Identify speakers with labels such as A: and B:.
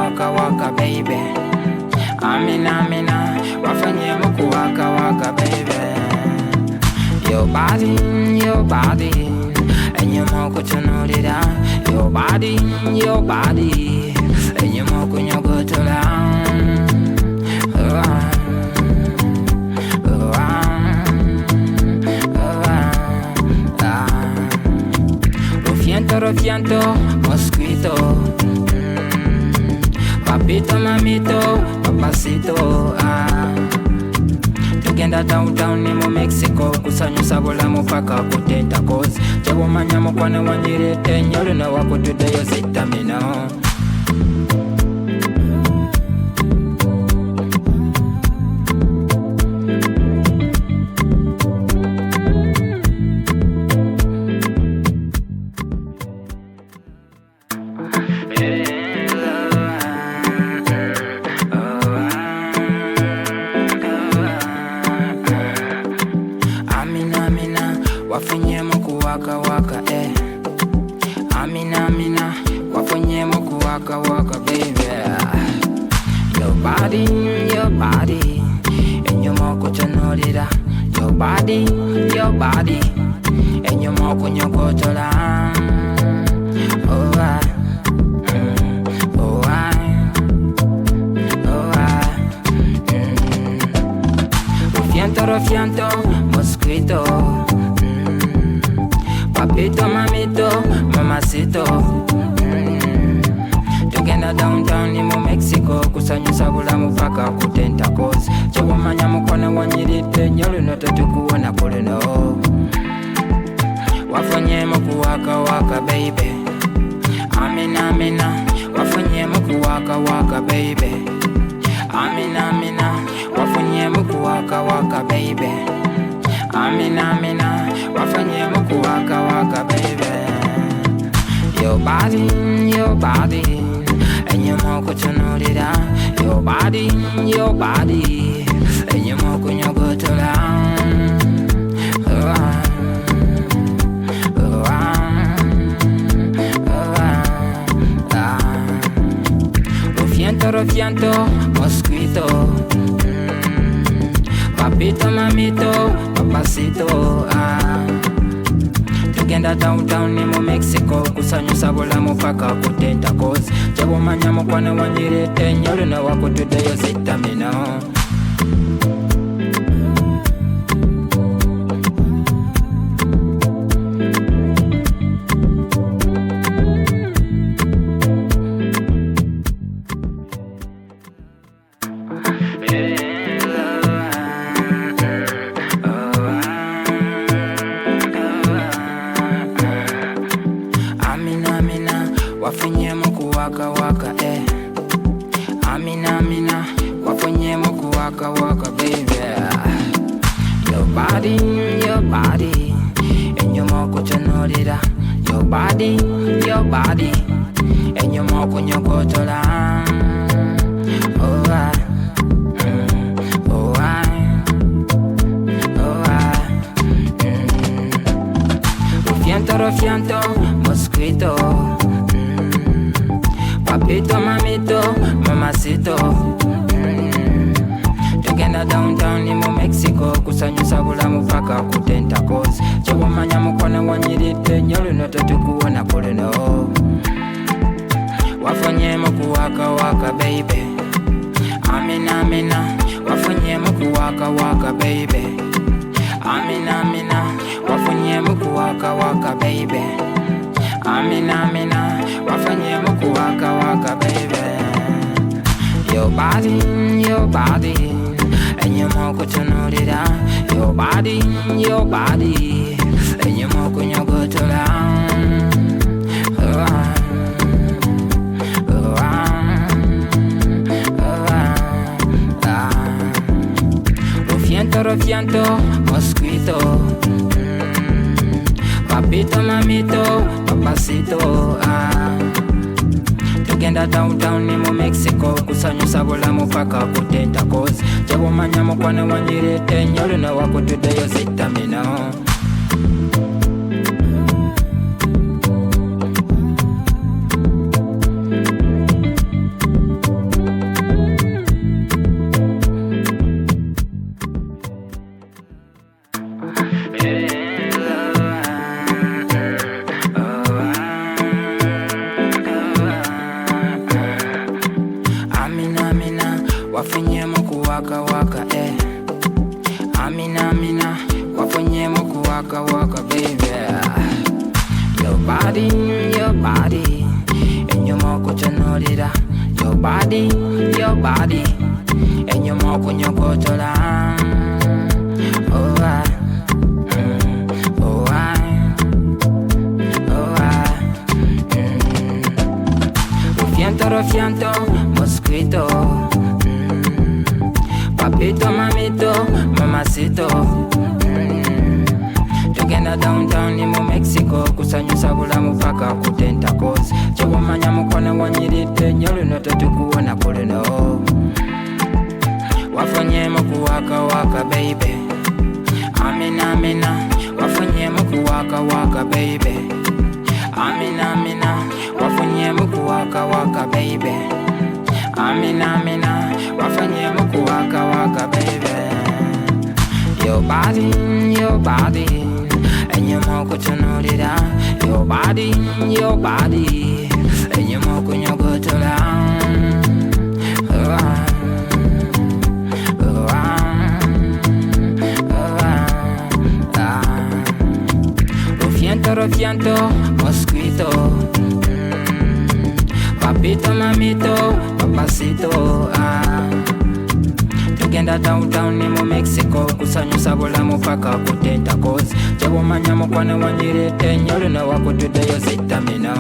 A: waka waka baby. Amina, wafanye muku waka waka baby. Your body, and you moko chunurira. Your body, and you moko nyogo tola. Rofianto, mosquito. Papito, mamito, papacito. Tugenda downtown ni mu Mexico. Kusanyo sabola mupaka kutenta cause. Chabo manya mukwane wanyirete. Nyolu na wakutudeyo sitamino. Wafunye muku waka waka Amina, wafunye muku waka waka baby. Your body, and your moko chanolira. Your body, and your moko nyoko tola. Rofianto, mosquito. Papito, mamito, mamacito. Tugenda downtown ni mu Mexico. Kusanyo sabula mupaka kutenta cause. Chabo manya mukwana wanyirite. Nyolu no tatukuona kuleno. Wafanye muku waka waka baby. Amina, wafanye muku waka waka baby. Amina, wafanye muku waka waka baby. Amina, wafanye muku waka waka baby. Your body, and your moko chunurira. Your body, and your moko nyogo tola. Rofianto, mosquito. Papito, mamito, papacito. Tugenda downtown ni mu Mexico. Kusanyo sabola mupaka kutenta cause. Chabo manya mukwana wanyirete. Nyolu na wakutudeyo sitamino. Wafunye muku waka waka Amina, wafunye muku waka waka baby. Your body, and your moko chanolira. Your body, and your moko nyoko tola. Rofianto, mosquito. Papito, mamito, mamacito. Tugenda downtown ni mu Mexico. Kusanyo sabula mupaka kutenta cause. Chabo manya mukwana wanyirite. Nyolu no tatukuona kuleno. Wafanye muku waka waka baby. Amina, wafanye muku waka waka baby. Amina, wafanye muku waka waka baby. Amina, wafanye muku waka waka baby. Your body, and your moko chunurira. Your body, and your moko nyogo tola. Rofianto, mosquito. Papito, mamito, papacito. Tugenda downtown ni mu Mexico. Kusanyo sabola mupaka kutenta cause. Chabo manya mukwana wanyirete. Nyolu na wakutudeyo sitamino. wafunyemu kuwaka waka Amina Amina, wafunyemu kuwaka waka baby. Your body, enyuma kuchonolera. Your body, enyuma kunyokotola. Oh I, oh I, oh I. Rufianto, mosquito. Papito, mamito, mamacito. Tugenda downtown ni mu Mexico, kusanyusa bulamu paka kutenta kozi. Chewamanya mukono wanyirite nyolu no tetukuwona kulino. Wafunyemu kuwaka waka baby. Amina Amina, wafunyemu kuwaka waka baby. Amina Amina, wafunyemu kuwaka waka baby. Amina Amina, wafunyemu kuwaka waka baby. Your body, enyuma kuchonolera. Your body, enyuma kunyokotola. Rufianto, mosquito. Papito, mamito, papacito. Tugenda downtown ni mu Mexico, kusanyusa bulamu paka kutenta kozi. Chewamanya mukono wanyirite nyolu no wakutudeyo zitamino.